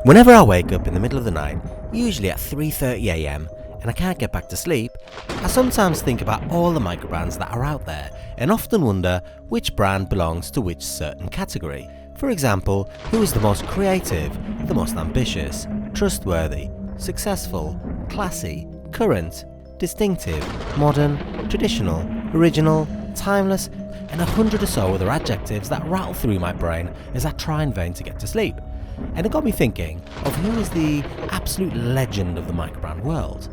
Whenever I wake up in the middle of the night, usually at 3:30 AM, and I can't get back to sleep, I sometimes think about all the microbrands that are out there and often wonder which brand belongs to which certain category. For example, who is the most creative, the most ambitious, trustworthy, successful, classy, current, distinctive, modern, traditional, original, timeless, and 100 or so other adjectives that rattle through my brain as I try in vain to get to sleep. And it got me thinking of who is the absolute legend of the microbrand world.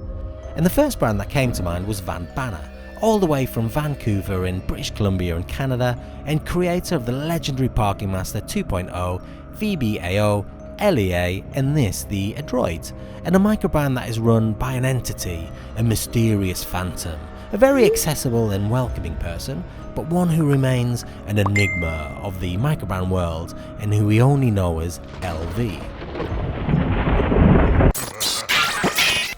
And the first brand that came to mind was Vanbanner, all the way from Vancouver in British Columbia in Canada, and creator of the legendary Parking Master 2.0, VBAO, LEA, and this, the Adroit, and a microbrand that is run by an entity, a mysterious phantom, a very accessible and welcoming person, but one who remains an enigma of the microbrand world and who we only know as LV.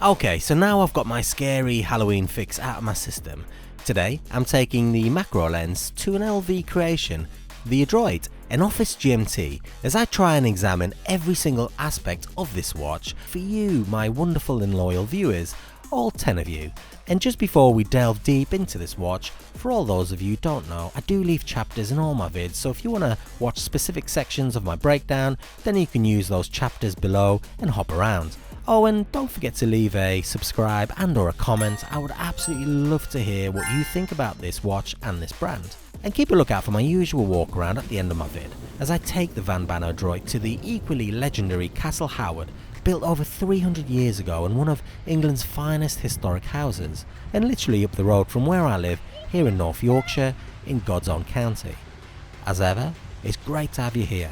Okay, so now I've got my scary Halloween fix out of my system. Today, I'm taking the macro lens to an LV creation, the Adroit, an office GMT, as I try and examine every single aspect of this watch for you, my wonderful and loyal viewers, all 10 of you. And just before we delve deep into this watch, for all those of you who don't know, I do leave chapters in all my vids, so if you want to watch specific sections of my breakdown, then you can use those chapters below and hop around. Oh, and don't forget to leave a subscribe and or a comment. I would absolutely love to hear what you think about this watch and this brand. And keep a lookout for my usual walk around at the end of my vid, as I take the Vanbanner Adroit to the equally legendary Castle Howard, built over 300 years ago and one of England's finest historic houses, and literally up the road from where I live here in North Yorkshire in God's own county. As ever, it's great to have you here.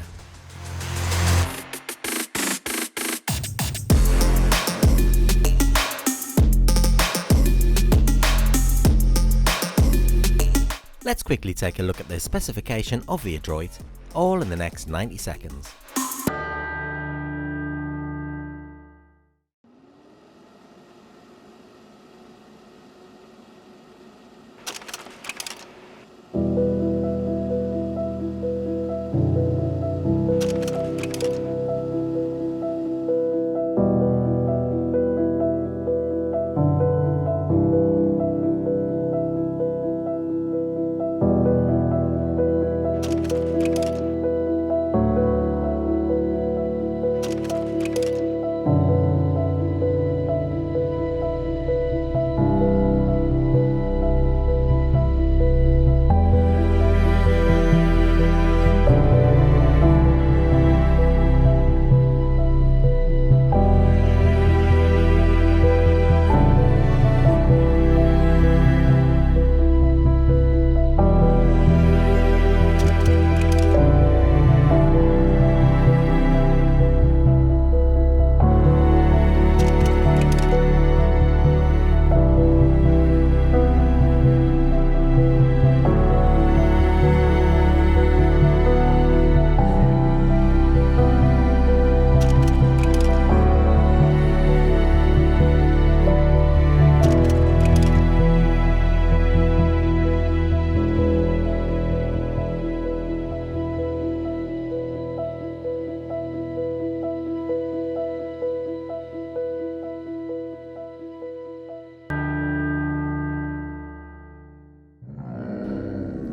Let's quickly take a look at the specification of the Adroit, all in the next 90 seconds.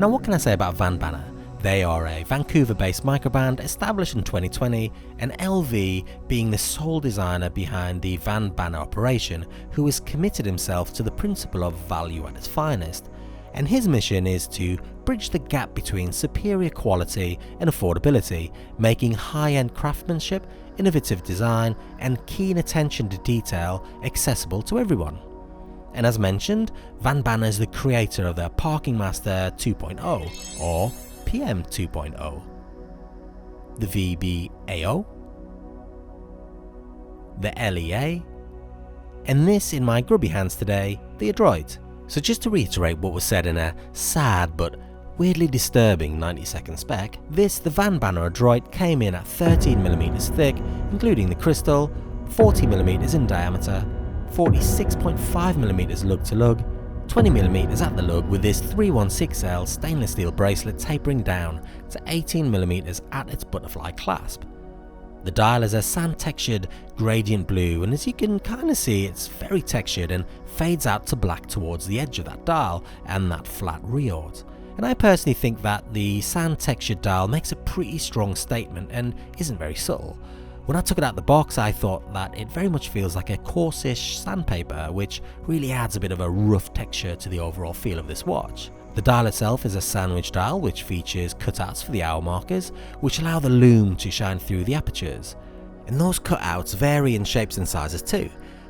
Now what can I say about Vanbanner? They are a Vancouver-based microbrand established in 2020, and LV being the sole designer behind the Vanbanner operation, who has committed himself to the principle of value at its finest. And his mission is to bridge the gap between superior quality and affordability, making high-end craftsmanship, innovative design, and keen attention to detail accessible to everyone. And as mentioned, Vanbanner is the creator of the Parking Master 2.0 or PM 2.0, the VBAO, the LEA, and this in my grubby hands today, the Adroit. So just to reiterate what was said in a sad but weirdly disturbing 90-second spec, the Vanbanner Adroit came in at 13mm thick, including the crystal, 40mm in diameter, 46.5mm lug to lug, 20mm at the lug with this 316L stainless steel bracelet tapering down to 18mm at its butterfly clasp. The dial is a sand textured gradient blue, and as you can kind of see, it's very textured and fades out to black towards the edge of that dial and that flat reort. And I personally think that the sand textured dial makes a pretty strong statement and isn't very subtle. When I took it out the box, I thought that it very much feels like a coarsish sandpaper, which really adds a bit of a rough texture to the overall feel of this watch. The dial itself is a sandwich dial which features cutouts for the hour markers, which allow the lume to shine through the apertures. And those cutouts vary in shapes and sizes too.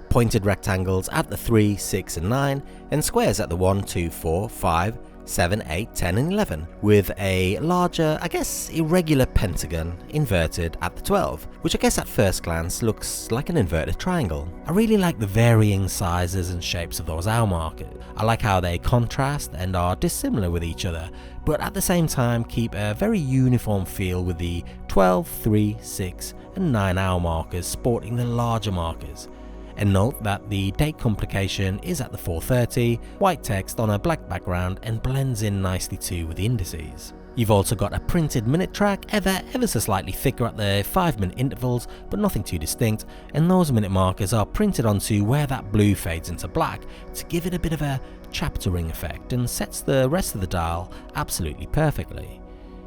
Pointed rectangles at the 3, 6 and 9, and squares at the 1, 2, 4, 5, 7, 8, 10 and 11, with a larger, I guess irregular pentagon inverted at the 12, which I guess at first glance looks like an inverted triangle. I really like the varying sizes and shapes of those hour markers. I like how they contrast and are dissimilar with each other, but at the same time keep a very uniform feel, with the 12, 3, 6 and 9 hour markers sporting the larger markers. And note that the date complication is at the 4:30, white text on a black background, and blends in nicely too with the indices. You've also got a printed minute track, ever so slightly thicker at the 5-minute intervals, but nothing too distinct, and those minute markers are printed onto where that blue fades into black to give it a bit of a chapter ring effect and sets the rest of the dial absolutely perfectly.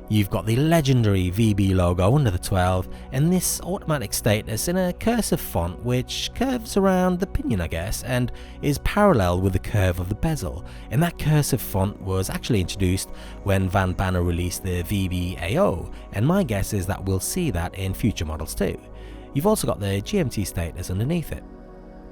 You've got the legendary VB logo under the 12, and this automatic status in a cursive font which curves around the pinion I guess, and is parallel with the curve of the bezel. And that cursive font was actually introduced when Vanbanner released the VB-AO, and my guess is that we'll see that in future models too. You've also got the GMT status underneath it.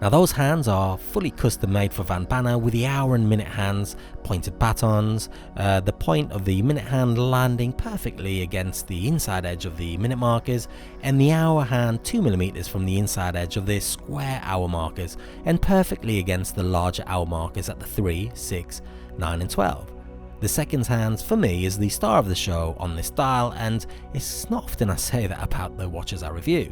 Now those hands are fully custom made for Vanbanner, with the hour and minute hands, pointed batons, the point of the minute hand landing perfectly against the inside edge of the minute markers, and the hour hand 2mm from the inside edge of the square hour markers, and perfectly against the larger hour markers at the 3, 6, 9 and 12. The seconds hands for me is the star of the show on this dial, and it's not often I say that about the watches I review.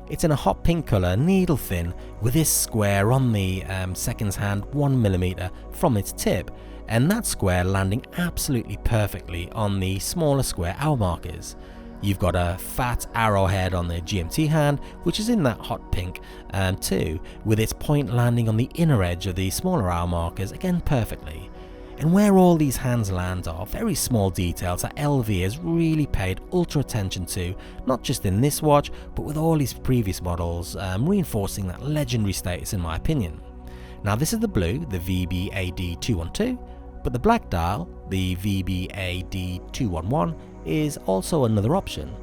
It's in a hot pink colour, needle thin, with this square on the seconds hand 1mm from its tip, and that square landing absolutely perfectly on the smaller square hour markers. You've got a fat arrowhead on the GMT hand, which is in that hot pink too, with its point landing on the inner edge of the smaller hour markers, again perfectly. And where all these hands land are very small details that LV has really paid ultra attention to, not just in this watch, but with all his previous models, reinforcing that legendary status in my opinion. Now this is the blue, the VB-AD212, but the black dial, the VB-AD211, is also another option.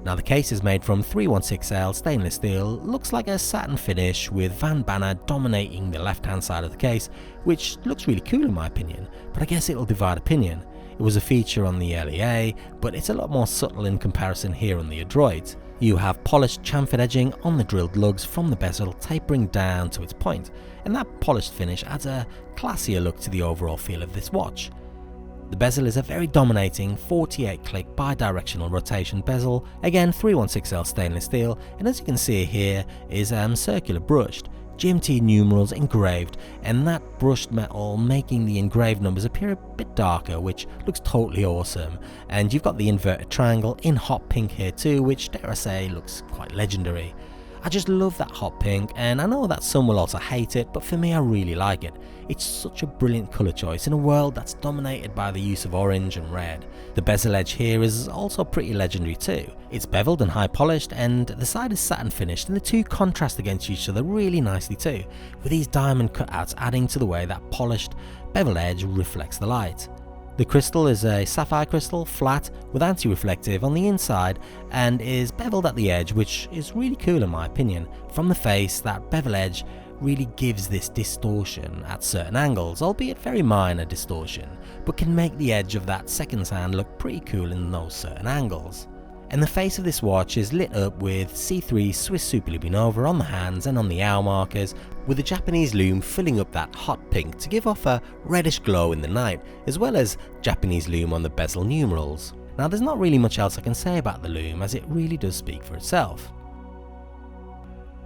Now the case is made from 316L stainless steel, looks like a satin finish with Vanbanner dominating the left hand side of the case, which looks really cool in my opinion, but I guess it'll divide opinion. It was a feature on the LEA, but it's a lot more subtle in comparison here on the Adroit. You have polished chamfered edging on the drilled lugs from the bezel tapering down to its point, and that polished finish adds a classier look to the overall feel of this watch. The bezel is a very dominating 48 click bi-directional rotation bezel, again 316L stainless steel, and as you can see here is circular brushed, GMT numerals engraved, and that brushed metal making the engraved numbers appear a bit darker, which looks totally awesome. And you've got the inverted triangle in hot pink here too, which dare I say looks quite legendary. I just love that hot pink, and I know that some will also hate it, but for me I really like it. It's such a brilliant colour choice in a world that's dominated by the use of orange and red. The bezel edge here is also pretty legendary too. It's beveled and high polished, and the side is satin finished, and the two contrast against each other really nicely too, with these diamond cutouts adding to the way that polished bevel edge reflects the light. The crystal is a sapphire crystal, flat, with anti-reflective on the inside, and is beveled at the edge, which is really cool in my opinion. From the face, that bevel edge really gives this distortion at certain angles, albeit very minor distortion, but can make the edge of that seconds hand look pretty cool in those certain angles. And the face of this watch is lit up with C3 Swiss Superluminova on the hands and on the hour markers, with the Japanese lume filling up that hot pink to give off a reddish glow in the night, as well as Japanese lume on the bezel numerals. Now there's not really much else I can say about the lume, as it really does speak for itself.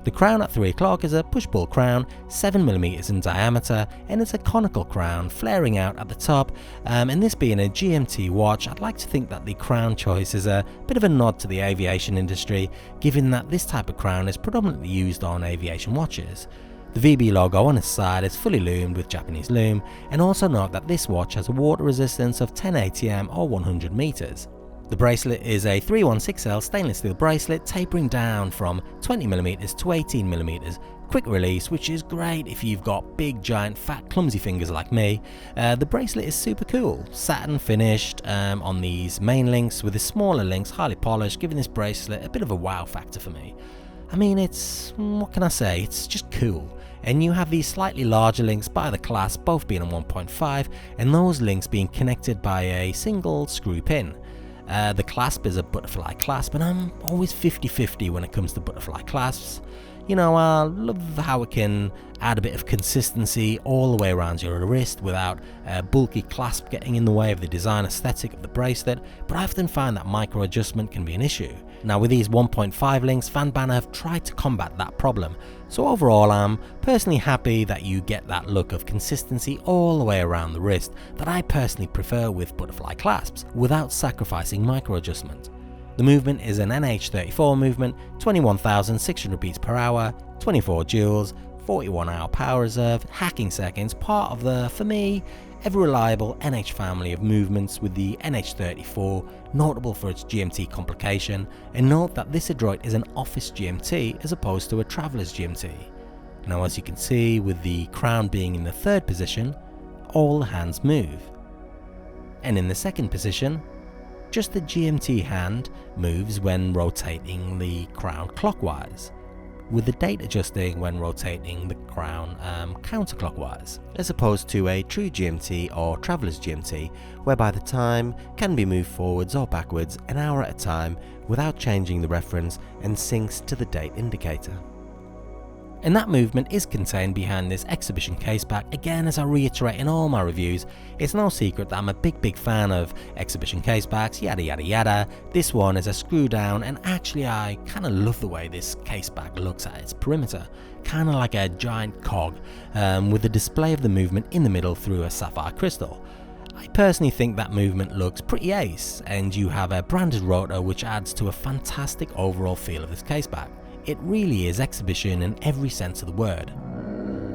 The crown at 3 o'clock is a push-pull crown, 7mm in diameter, and it's a conical crown flaring out at the top, and this being a GMT watch, I'd like to think that the crown choice is a bit of a nod to the aviation industry, given that this type of crown is predominantly used on aviation watches. The VB logo on its side is fully loomed with Japanese loom, and also note that this watch has a water resistance of 10 ATM or 100 meters. The bracelet is a 316L stainless steel bracelet tapering down from 20mm to 18mm, quick release, which is great if you've got big giant fat clumsy fingers like me. The bracelet is super cool, satin finished on these main links, with the smaller links highly polished, giving this bracelet a bit of a wow factor for me. I mean, what can I say, it's just cool. And you have these slightly larger links by the clasp, both being on 1.5, and those links being connected by a single screw pin. The clasp is a butterfly clasp, and I'm always 50-50 when it comes to butterfly clasps. You know, I love how it can add a bit of consistency all the way around your wrist without a bulky clasp getting in the way of the design aesthetic of the bracelet, but I often find that micro adjustment can be an issue. Now with these 1.5 links, Vanbanner have tried to combat that problem, so overall I'm personally happy that you get that look of consistency all the way around the wrist that I personally prefer with butterfly clasps, without sacrificing micro adjustment. The movement is an NH34 movement, 21,600 beats per hour, 24 joules, 41 hour power reserve, hacking seconds, part of the, for me, ever reliable NH family of movements, with the NH34 notable for its GMT complication, and note that this Adroit is an office GMT as opposed to a traveller's GMT. Now as you can see, with the crown being in the third position, all the hands move. And in the second position, just the GMT hand moves when rotating the crown clockwise, with the date adjusting when rotating the crown counterclockwise, as opposed to a true GMT or traveller's GMT, whereby the time can be moved forwards or backwards an hour at a time without changing the reference and syncs to the date indicator. And that movement is contained behind this exhibition caseback. Again, as I reiterate in all my reviews, it's no secret that I'm a big fan of exhibition casebacks, yada yada yada. This one is a screw down, and actually I kinda love the way this caseback looks at its perimeter, kinda like a giant cog, with the display of the movement in the middle through a sapphire crystal. I personally think that movement looks pretty ace, and you have a branded rotor which adds to a fantastic overall feel of this caseback. It really is exhibition in every sense of the word.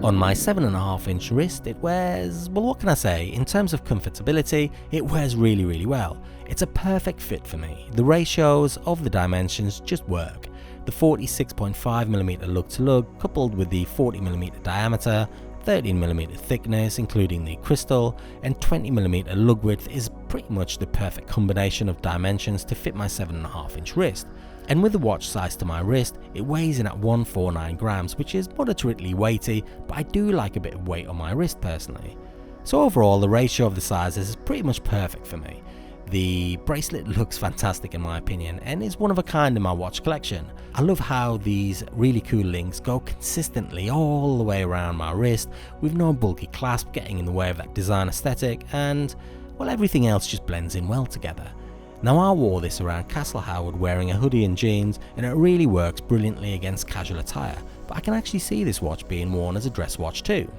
On my 7.5-inch wrist, it wears, well, what can I say, in terms of comfortability, it wears really well. It's a perfect fit for me. The ratios of the dimensions just work. The 46.5mm lug to lug, coupled with the 40mm diameter, 13mm thickness including the crystal, and 20mm lug width is pretty much the perfect combination of dimensions to fit my 7.5-inch wrist. And with the watch size to my wrist, it weighs in at 149 grams, which is moderately weighty, but I do like a bit of weight on my wrist personally. So overall, the ratio of the sizes is pretty much perfect for me. The bracelet looks fantastic in my opinion, and is one of a kind in my watch collection. I love how these really cool links go consistently all the way around my wrist, with no bulky clasp getting in the way of that design aesthetic, and well, everything else just blends in well together. Now I wore this around Castle Howard wearing a hoodie and jeans, and it really works brilliantly against casual attire, but I can actually see this watch being worn as a dress watch too.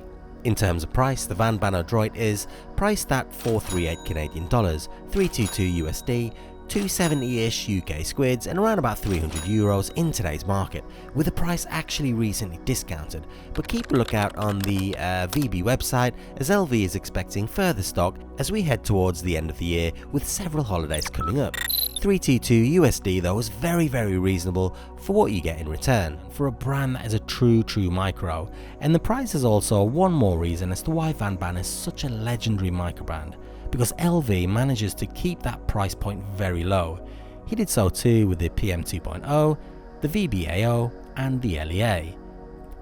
In terms of price, the Vanbanner Adroit is priced at 438 Canadian dollars, 322 USD, 270-ish UK squids, and around about €300 in today's market, with the price actually recently discounted. But keep a lookout on the VB website, as LV is expecting further stock as we head towards the end of the year with several holidays coming up. 322 USD though is very reasonable for what you get in return, for a brand that is a true micro, and the price is also one more reason as to why Vanbanner is such a legendary microbrand, because LV manages to keep that price point very low. He did so too with the PM 2.0, the VBAO and the LEA.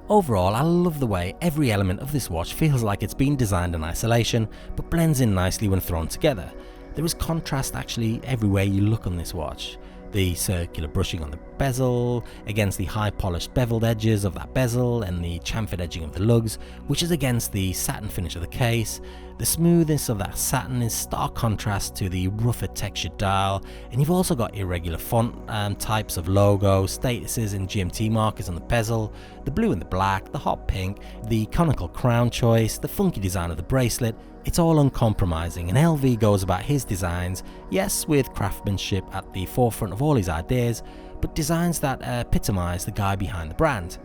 Overall, I love the way every element of this watch feels like it's been designed in isolation but blends in nicely when thrown together. There is contrast actually everywhere you look on this watch. The circular brushing on the bezel against the high polished beveled edges of that bezel and the chamfered edging of the lugs, which is against the satin finish of the case. The smoothness of that satin is stark contrast to the rougher textured dial, and you've also got irregular font types of logo, statuses and GMT markers on the bezel, the blue and the black, the hot pink, the conical crown choice, the funky design of the bracelet. It's all uncompromising, and LV goes about his designs, yes, with craftsmanship at the forefront of all his ideas, but designs that epitomise the guy behind the brand.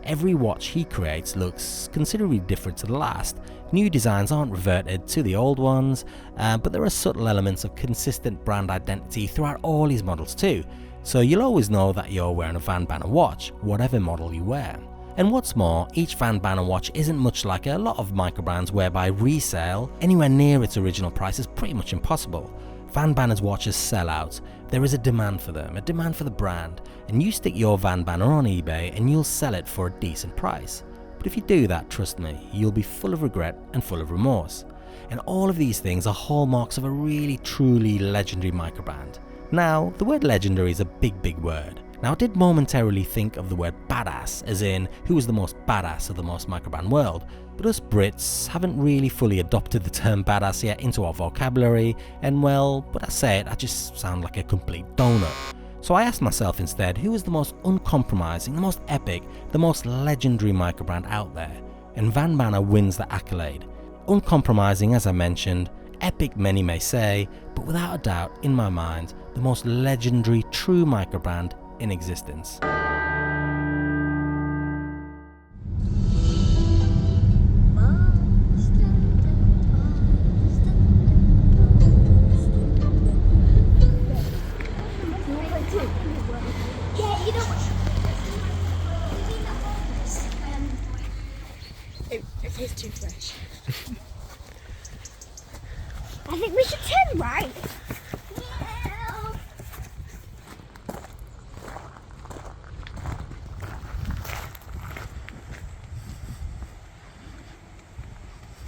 Every watch he creates looks considerably different to the last. New designs aren't reverted to the old ones, but there are subtle elements of consistent brand identity throughout all his models too, so you'll always know that you're wearing a Vanbanner watch, whatever model you wear. And what's more, each Vanbanner watch isn't much like a lot of microbrands whereby resale anywhere near its original price is pretty much impossible. Vanbanner's watches sell out. There is a demand for them, a demand for the brand, and you stick your Vanbanner on eBay and you'll sell it for a decent price. But if you do that, trust me, you'll be full of regret and full of remorse. And all of these things are hallmarks of a really truly legendary microbrand. Now, the word legendary is a big word. Now, I did momentarily think of the word badass, as in who was the most badass of the most microbrand world, but us Brits haven't really fully adopted the term badass yet into our vocabulary, and well, but I say it, I just sound like a complete donut. So I asked myself instead, who is the most uncompromising, the most epic, the most legendary microbrand out there? And Vanbanner wins the accolade. Uncompromising, as I mentioned, epic many may say, but without a doubt, in my mind, the most legendary true microbrand in existence. It tastes too fresh. I think we should turn right.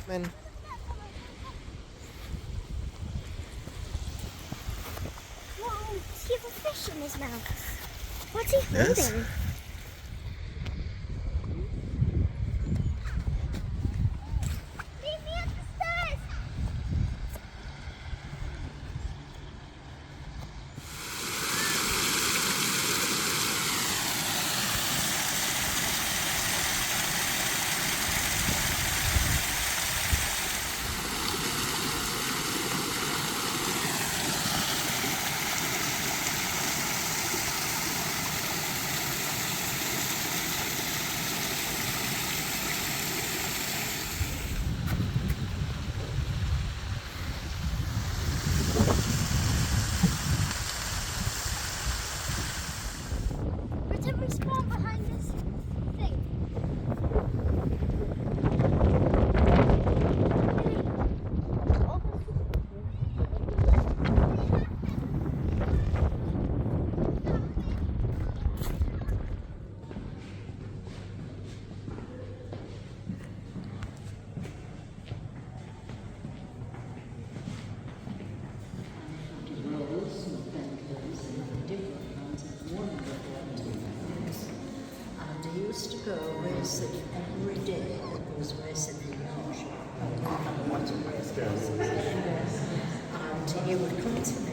Then Whoa, does he have a fish in his mouth? What's he holding? Yes. Leave me at the stairs. Pretend we spawn behind this thing. And he used to go racing every day. It was racing in Yorkshire. What a race was. And he would come to me.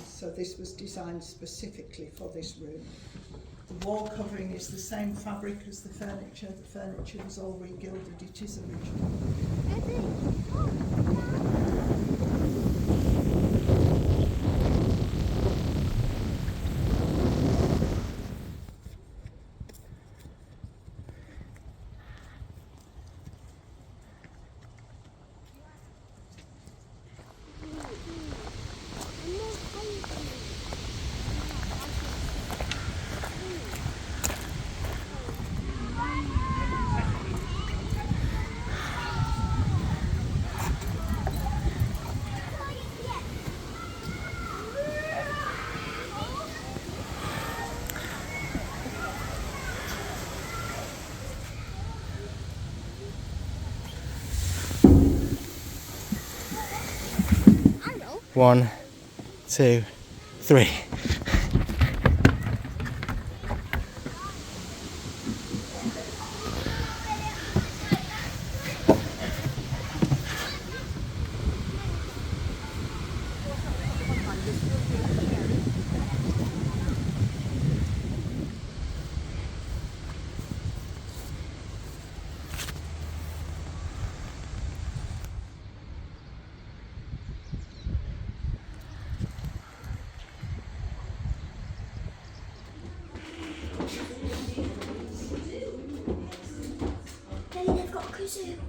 So this was designed specifically for this room. The wall covering is the same fabric as the furniture. The furniture was all regilded. It is original. 1, 2, 3. Daddy, they've got a kazoo.